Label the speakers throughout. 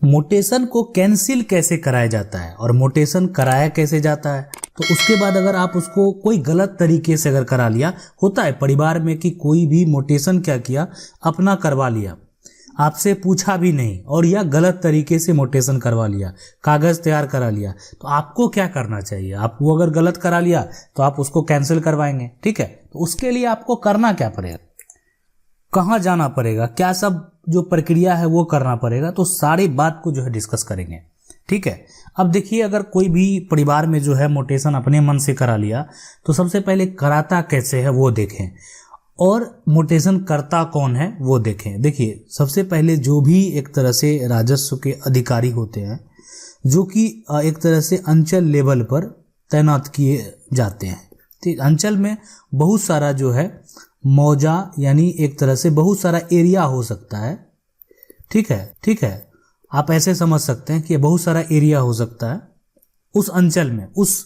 Speaker 1: Mutation को cancel कैसे कराया जाता है और मोटेशन कराया कैसे जाता है। तो उसके बाद अगर आप उसको कोई गलत तरीके से अगर करा लिया, होता है परिवार में कि कोई भी मोटेशन क्या किया, अपना करवा लिया, आपसे पूछा भी नहीं, और या गलत तरीके से मोटेशन करवा लिया, कागज तैयार करा लिया, तो आपको क्या करना चाहिए। आप वो अगर गलत करा लिया तो आप उसको कैंसिल करवाएंगे, ठीक है। तो उसके लिए आपको करना क्या पड़ेगा, कहाँ जाना पड़ेगा, क्या सब जो प्रक्रिया है वो करना पड़ेगा, तो सारी बात को जो है डिस्कस करेंगे, ठीक है। अब देखिए, अगर कोई भी परिवार में जो है मोटेशन अपने मन से करा लिया, तो सबसे पहले कराता कैसे है वो देखें, और मोटेशन करता कौन है वो देखें। देखिए, सबसे पहले जो भी एक तरह से राजस्व के अधिकारी होते हैं, जो कि एक तरह से अंचल लेवल पर तैनात किए जाते हैं, ठीक। अंचल में बहुत सारा जो है मौजा, यानी एक तरह से बहुत सारा एरिया हो सकता है, ठीक है, ठीक है। आप ऐसे समझ सकते हैं कि बहुत सारा एरिया हो सकता है उस अंचल में, उस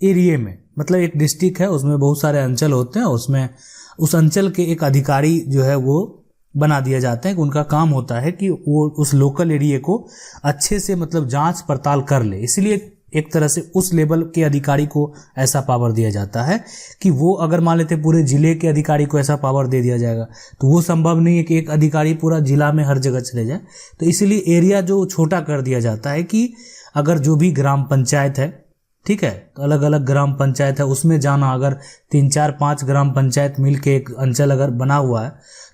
Speaker 1: एरिया में, मतलब एक डिस्ट्रिक्ट है, उसमें बहुत सारे अंचल होते हैं, उसमें उस अंचल के एक अधिकारी जो है वो बना दिया जाते हैं कि उनका काम होता है कि वो उस लोकल एरिया को अच्छे से मतलब जांच पड़ताल कर ले। इसलिए एक तरह से उस लेवल के अधिकारी को ऐसा पावर दिया जाता है कि वो, अगर मान लेते पूरे जिले के अधिकारी को ऐसा पावर दे दिया जाएगा तो वो संभव नहीं है कि एक अधिकारी पूरा जिला में हर जगह चले जाए। तो इसलिए एरिया जो छोटा कर दिया जाता है कि अगर जो भी ग्राम पंचायत है, ठीक है, तो अलग अलग ग्राम पंचायत है, उसमें जाना, अगर 3 4 5 ग्राम पंचायत मिल के एक अंचल अगर बना हुआ है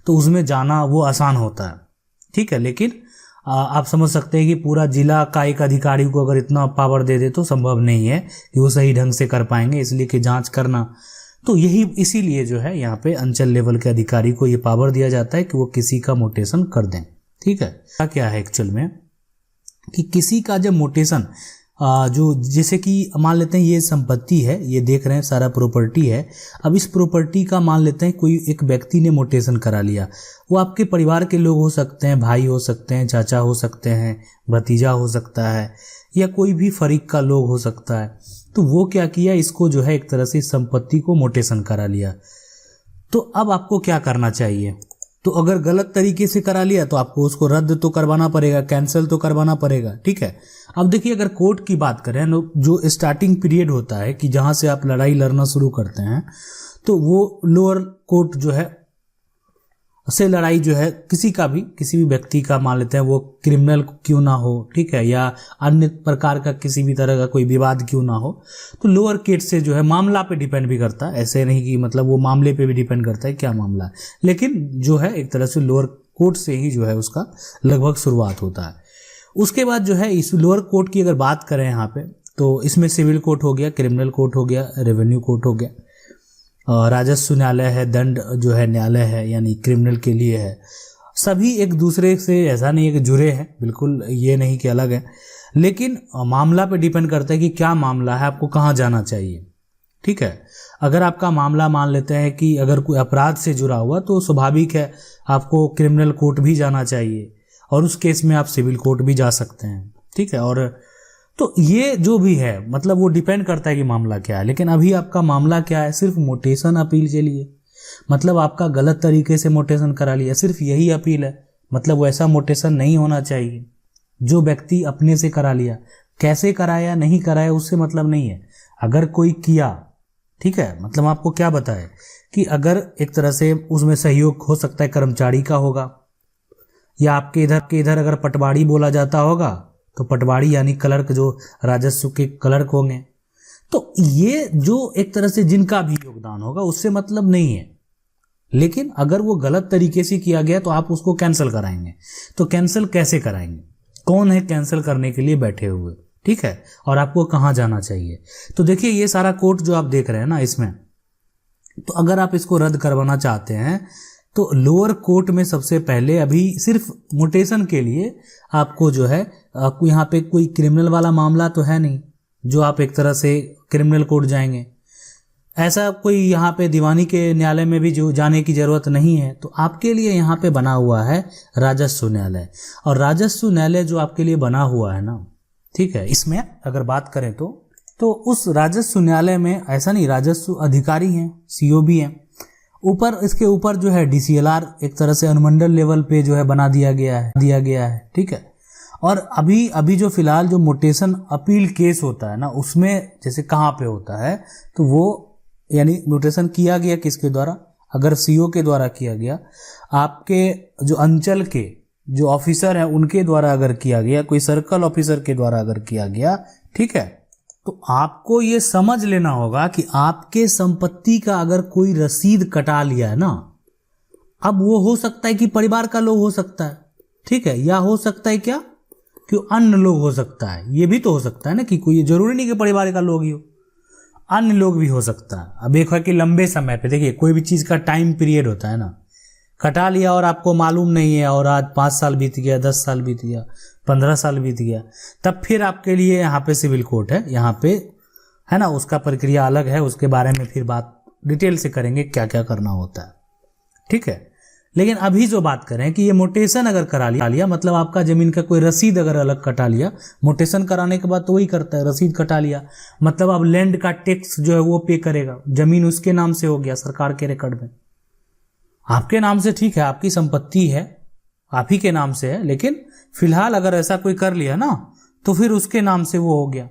Speaker 1: तो उसमें जाना वो आसान होता है, ठीक है। लेकिन आप समझ सकते हैं कि पूरा जिला का एक अधिकारी को अगर इतना पावर दे दे तो संभव नहीं है कि वो सही ढंग से कर पाएंगे, इसलिए कि जांच करना, तो यही इसीलिए जो है यहाँ पे अंचल लेवल के अधिकारी को ये पावर दिया जाता है कि वो किसी का मोटेशन कर दें, ठीक है। क्या है एक्चुअल में कि किसी का जब मोटेशन जो, जैसे कि मान लेते हैं ये संपत्ति है, ये देख रहे हैं सारा प्रॉपर्टी है, अब इस प्रॉपर्टी का मान लेते हैं कोई एक व्यक्ति ने मोटेशन करा लिया, वो आपके परिवार के लोग हो सकते हैं, भाई हो सकते हैं, चाचा हो सकते हैं, भतीजा हो सकता है, या कोई भी फरीक का लोग हो सकता है। तो वो क्या किया, इसको जो है एक तरह से संपत्ति को मोटेशन करा लिया। तो अब आपको क्या करना चाहिए, तो अगर गलत तरीके से करा लिया तो आपको उसको रद्द तो करवाना पड़ेगा, कैंसिल तो करवाना पड़ेगा, ठीक है। अब देखिए, अगर कोर्ट की बात करें, जो स्टार्टिंग पीरियड होता है कि जहां से आप लड़ाई लड़ना शुरू करते हैं, तो वो लोअर कोर्ट जो है से लड़ाई जो है किसी भी व्यक्ति का, मान लेते हैं वो क्रिमिनल क्यों ना हो, ठीक है, या अन्य प्रकार का किसी भी तरह का कोई विवाद क्यों ना हो, तो लोअर कोर्ट से जो है, मामला पे डिपेंड भी करता है, ऐसे नहीं कि मतलब वो मामले पे भी डिपेंड करता है क्या मामला है, लेकिन जो है एक तरह से लोअर कोर्ट से ही जो है उसका लगभग शुरुआत होता है। उसके बाद जो है इस लोअर कोर्ट की अगर बात करें यहाँ पे, तो इसमें सिविल कोर्ट हो गया, क्रिमिनल कोर्ट हो गया, रेवेन्यू कोर्ट हो गया, राजस्व न्यायालय है, दंड जो है न्यायालय है, यानी क्रिमिनल के लिए है। सभी एक दूसरे से ऐसा नहीं है कि जुड़े हैं, बिल्कुल ये नहीं कि अलग है, लेकिन मामला पे डिपेंड करता है कि क्या मामला है, आपको कहाँ जाना चाहिए, ठीक है। अगर आपका मामला मान लेते हैं कि अगर कोई अपराध से जुड़ा हुआ, तो स्वाभाविक है आपको क्रिमिनल कोर्ट भी जाना चाहिए, और उस केस में आप सिविल कोर्ट भी जा सकते हैं, ठीक है। और तो ये जो भी है, मतलब वो डिपेंड करता है कि मामला क्या है। लेकिन अभी आपका मामला क्या है, सिर्फ मोटेशन अपील के लिए, मतलब आपका गलत तरीके से मोटेशन करा लिया, सिर्फ यही अपील है। मतलब वैसा मोटेशन नहीं होना चाहिए जो व्यक्ति अपने से करा लिया, कैसे कराया नहीं कराया उससे मतलब नहीं है। अगर कोई किया, ठीक है, मतलब आपको क्या बताए कि अगर एक तरह से उसमें सहयोग हो सकता है कर्मचारी का होगा, या आपके इधर अगर पटवारी बोला जाता होगा तो पटवारी यानी क्लर्क, जो राजस्व के क्लर्क होंगे, तो ये जो एक तरह से जिनका भी योगदान होगा उससे मतलब नहीं है। लेकिन अगर वो गलत तरीके से किया गया तो आप उसको कैंसिल कराएंगे। तो कैंसिल कैसे कराएंगे, कौन है कैंसिल करने के लिए बैठे हुए, ठीक है, और आपको कहाँ जाना चाहिए। तो देखिए, ये सारा कोर्ट जो आप देख रहे हैं ना इसमें, तो अगर आप इसको रद्द करवाना चाहते हैं तो लोअर कोर्ट में सबसे पहले अभी सिर्फ मोटेशन के लिए आपको जो है, यहाँ पे कोई क्रिमिनल वाला मामला तो है नहीं जो आप एक तरह से क्रिमिनल कोर्ट जाएंगे, ऐसा कोई यहाँ पे दीवानी के न्यायालय में भी जो जाने की जरूरत नहीं है। तो आपके लिए यहाँ पे बना हुआ है राजस्व न्यायालय, और राजस्व न्यायालय जो आपके लिए बना हुआ है ना, ठीक है, इसमें अगर बात करें तो उस राजस्व न्यायालय में ऐसा नहीं, राजस्व अधिकारी हैं, सीओ भी हैं, ऊपर इसके ऊपर जो है डीसीएलआर एक तरह से अनुमंडल लेवल पे जो है बना दिया गया है, ठीक है। और अभी अभी जो फिलहाल जो मोटेशन अपील केस होता है ना, उसमें जैसे कहाँ पे होता है, तो वो यानी मोटेशन किया गया किसके द्वारा, अगर सीओ के द्वारा किया गया, आपके जो अंचल के जो ऑफिसर हैं उनके द्वारा अगर किया गया, कोई सर्कल ऑफिसर के द्वारा अगर किया गया, ठीक है, तो आपको ये समझ लेना होगा कि आपके संपत्ति का अगर कोई रसीद कटा लिया है ना, अब वो हो सकता है कि परिवार का लोग हो सकता है, ठीक है, या हो सकता है क्या कि अन्य लोग हो सकता है, ये भी तो हो सकता है ना कि कोई जरूरी नहीं कि परिवार का लोग ही हो, अन्य लोग भी हो सकता है। अब एक है कि लंबे समय पे देखिए कोई भी चीज का टाइम पीरियड होता है ना, कटा लिया और आपको मालूम नहीं है और आज 5 साल बीत गया, 10 साल बीत गया, 15 साल बीत गया, तब फिर आपके लिए यहाँ पे सिविल कोर्ट है, यहाँ पे है ना, उसका प्रक्रिया अलग है, उसके बारे में फिर बात डिटेल से करेंगे क्या क्या करना होता है, ठीक है। लेकिन अभी जो बात करें कि ये मोटेशन अगर करा लिया मतलब आपका जमीन का कोई रसीद अगर अलग कटा लिया, मोटेशन कराने के बाद तो वही करता है, रसीद कटा लिया मतलब अब लैंड का टैक्स जो है वो पे करेगा, जमीन उसके नाम से हो गया सरकार के रिकॉर्ड में, आपके नाम से ठीक है, आपकी संपत्ति है, आप ही के नाम से है, लेकिन फिलहाल अगर ऐसा कोई कर लिया ना तो फिर उसके नाम से वो हो गया।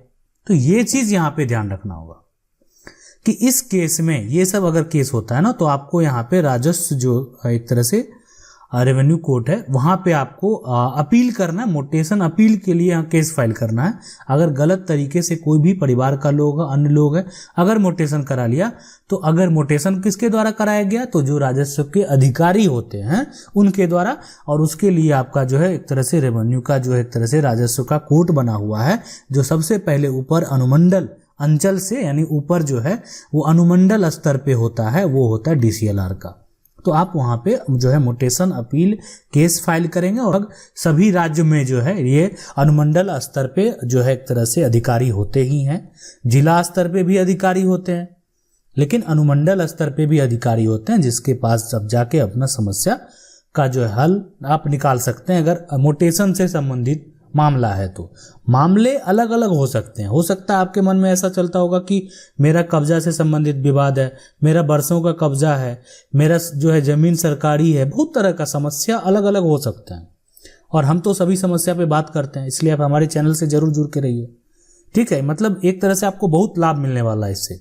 Speaker 1: तो ये चीज यहां पे ध्यान रखना होगा कि इस केस में ये सब अगर केस होता है ना, तो आपको यहाँ पे राजस्व जो एक तरह से रेवेन्यू कोर्ट है, वहां पे आपको अपील करना है, मोटेशन अपील के लिए यहाँ केस फाइल करना है। अगर गलत तरीके से कोई भी परिवार का लोग है, अन्य लोग है, अगर मोटेशन करा लिया, तो अगर मोटेशन किसके द्वारा कराया गया, तो जो राजस्व के अधिकारी होते हैं उनके द्वारा, और उसके लिए आपका जो है एक तरह से रेवेन्यू का जो है एक तरह से राजस्व का कोर्ट बना हुआ है, जो सबसे पहले ऊपर अनुमंडल अंचल से यानी ऊपर जो है वो अनुमंडल स्तर पे होता है, वो होता है डीसीएलआर का। तो आप वहां पे जो है मोटेशन अपील केस फाइल करेंगे, और सभी राज्य में जो है ये अनुमंडल स्तर पे जो है एक तरह से अधिकारी होते ही हैं, जिला स्तर पे भी अधिकारी होते हैं, लेकिन अनुमंडल स्तर पे भी अधिकारी होते हैं, जिसके पास सब जाके अपना समस्या का जो है हल आप निकाल सकते हैं। अगर मोटेशन से संबंधित मामला है तो मामले अलग अलग हो सकते हैं। हो सकता है आपके मन में ऐसा चलता होगा कि मेरा कब्जा से संबंधित विवाद है, मेरा बरसों का कब्जा है, मेरा जो है जमीन सरकारी है, बहुत तरह का समस्या अलग अलग हो सकता है, और हम तो सभी समस्या पे बात करते हैं, इसलिए आप हमारे चैनल से जरूर जुड़ के रहिए, ठीक है। मतलब एक तरह से आपको बहुत लाभ मिलने वाला है इससे,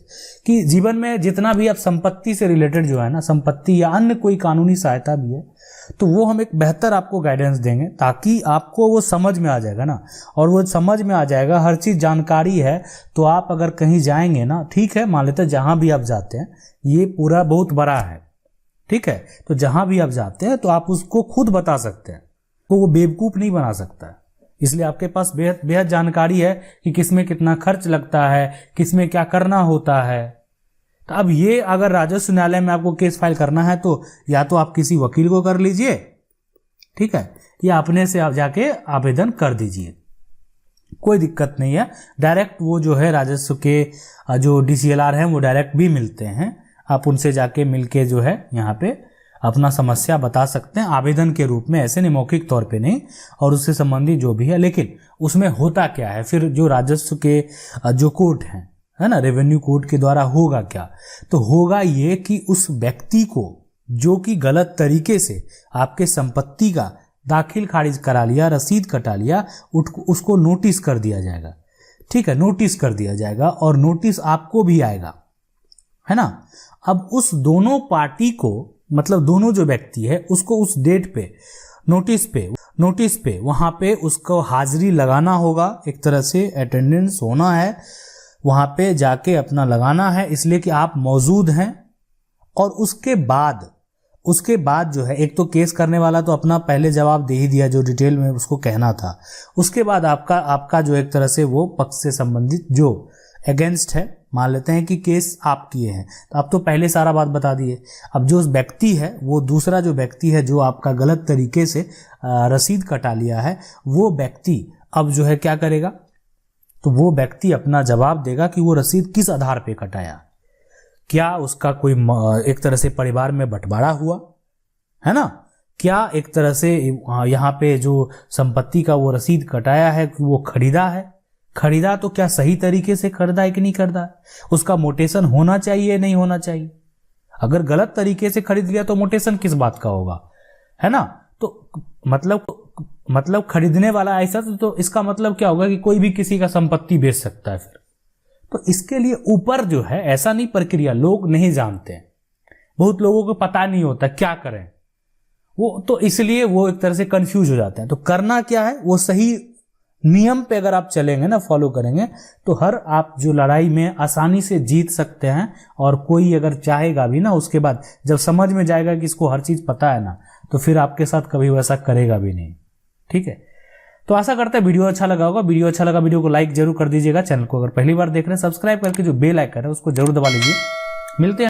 Speaker 1: कि जीवन में जितना भी आप संपत्ति से रिलेटेड जो है ना, संपत्ति या अन्य कोई कानूनी सहायता भी है, तो वो हम एक बेहतर आपको गाइडेंस देंगे, ताकि आपको वो समझ में आ जाएगा ना, और वो समझ में आ जाएगा, हर चीज जानकारी है, तो आप अगर कहीं जाएंगे ना, ठीक है, मान लेते हैं जहां भी आप जाते हैं, ये पूरा बहुत बड़ा है, ठीक है, तो जहां भी आप जाते हैं तो आप उसको खुद बता सकते हैं, तो वो बेवकूफ नहीं बना सकता है, इसलिए आपके पास बेहद जानकारी है कि किसमें कितना खर्च लगता है, किसमें क्या करना होता है। तो अब ये अगर राजस्व न्यायालय में आपको केस फाइल करना है, तो या तो आप किसी वकील को कर लीजिए, ठीक है, या अपने से आप जाके आवेदन कर दीजिए, कोई दिक्कत नहीं है। डायरेक्ट वो जो है राजस्व के जो डीसीएलआर हैं वो डायरेक्ट भी मिलते हैं, आप उनसे जाके मिलके जो है यहाँ पे अपना समस्या बता सकते हैं आवेदन के रूप में, ऐसे नहीं मौखिक तौर पे नहीं, और उससे संबंधित जो भी है। लेकिन उसमें होता क्या है फिर, जो राजस्व के जो कोर्ट हैं, है ना, रेवेन्यू कोर्ट के द्वारा होगा क्या, तो होगा ये कि उस व्यक्ति को जो कि गलत तरीके से आपके संपत्ति का दाखिल खारिज करा लिया, रसीद कटा लिया, उसको नोटिस कर दिया जाएगा, ठीक है, नोटिस कर दिया जाएगा, और नोटिस आपको भी आएगा, है ना। अब उस दोनों पार्टी को, मतलब दोनों जो व्यक्ति है, उसको उस डेट पे नोटिस पे वहां पे उसको हाजिरी लगाना होगा, एक तरह से अटेंडेंस होना है, वहां पे जाके अपना लगाना है, इसलिए कि आप मौजूद हैं। और उसके बाद जो है, एक तो केस करने वाला तो अपना पहले जवाब दे ही दिया जो डिटेल में उसको कहना था, उसके बाद आपका जो एक तरह से वो पक्ष से संबंधित जो अगेंस्ट है, मान लेते हैं कि केस आप किए हैं, तो आप तो पहले सारा बात बता दिए। अब जो व्यक्ति है, वो दूसरा जो व्यक्ति है जो आपका गलत तरीके से रसीद कटा लिया है, वो व्यक्ति अब जो है क्या करेगा, तो वो व्यक्ति अपना जवाब देगा कि वो रसीद किस आधार पे कटाया, क्या उसका कोई एक तरह से परिवार में बंटवारा हुआ है ना, क्या एक तरह से यहाँ पे जो संपत्ति का वो रसीद कटाया है कि वो खरीदा तो क्या सही तरीके से खरीदा है कि नहीं खरीदा है, उसका मोटेशन होना चाहिए नहीं होना चाहिए। अगर गलत तरीके से खरीद लिया तो मोटेशन किस बात का होगा, है ना। तो मतलब मतलब खरीदने वाला ऐसा तो इसका मतलब क्या होगा कि कोई भी किसी का संपत्ति बेच सकता है फिर। तो इसके लिए ऊपर जो है ऐसा नहीं, प्रक्रिया लोग नहीं जानते हैं, बहुत लोगों को पता नहीं होता क्या करें वो, तो इसलिए वो एक तरह से कंफ्यूज हो जाते हैं। तो करना क्या है, वो सही नियम पे अगर आप चलेंगे ना, फॉलो करेंगे, तो हर आप जो लड़ाई में आसानी से जीत सकते हैं। और कोई अगर चाहेगा भी ना, उसके बाद जब समझ में जाएगा कि इसको हर चीज पता है ना, तो फिर आपके साथ कभी वैसा करेगा भी नहीं। ठीक है, तो आशा करते हैं वीडियो अच्छा लगा होगा। वीडियो अच्छा लगा, वीडियो को लाइक जरूर कर दीजिएगा। चैनल को अगर पहली बार देख रहे हैं, सब्सक्राइब करके जो बेल आइकन है उसको जरूर दबा लीजिए। मिलते हैं